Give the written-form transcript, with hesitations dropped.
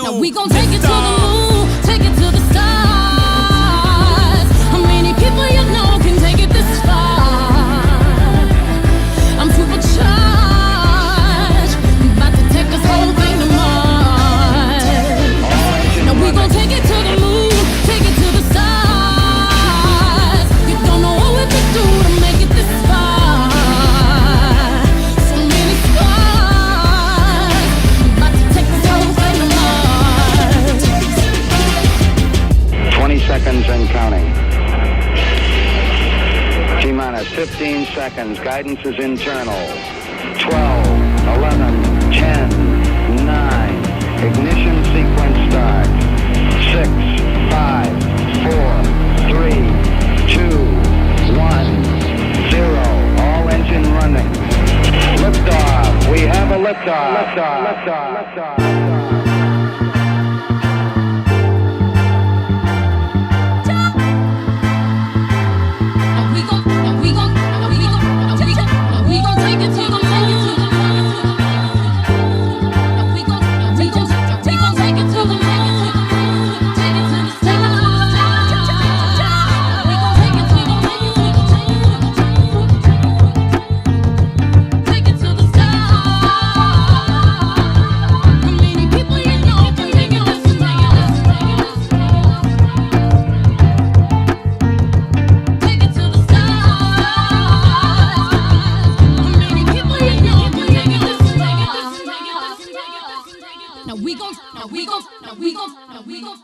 Now we gon' take it to the moon, take it to the stars. How many people you know can take it this far? I'm supercharged, about to take this whole thing to Mars. Now we gon' take it to the moon, take it to the stars. You don't know what we could do to make it this far. So many stars, about to take this whole thing to Mars. 20 seconds and counting. T-minus 15 seconds. Guidance is internal. 12, 11, 10, 9. Ignition sequence starts. 6, 5, 4, 3, 2, 1, 0. All engine running. Liftoff. We have a liftoff. Liftoff. Now we gon'